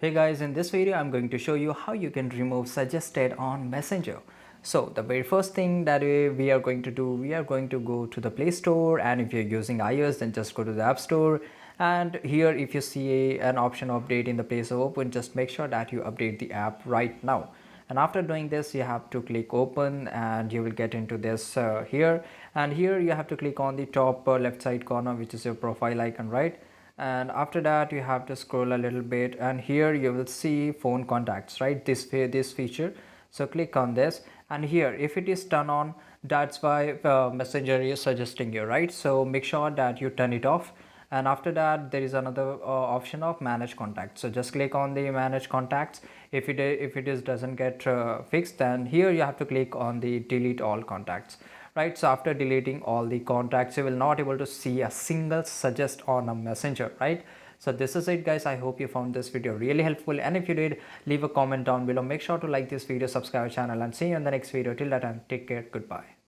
Hey guys, in this video I'm going to show you how you can remove suggested on Messenger. So the very first thing that we are going to do, we are going to go to the Play Store, and if you're using iOS then just go to the App Store, and here if you see an option update in the place of open, just make sure that you update the app right now. And after doing this you have to click open and you will get into this here, and here you have to click on the top left side corner, which is your profile icon, right? And after that you have to scroll a little bit, and here you will see phone contacts, right? This feature, so click on this, and here if it is turned on, that's why Messenger is suggesting you, right? So make sure that you turn it off. And after that there is another option of manage contacts, so just click on the manage contacts. If it is doesn't get fixed, then here you have to click on the delete all contacts, right? So after deleting all the contacts you will not able to see a single suggest on a Messenger, right? So this is it guys, I hope you found this video really helpful, and if you did, leave a comment down below. Make sure to like this video, subscribe our channel, and see you in the next video. Till that time, take care, goodbye.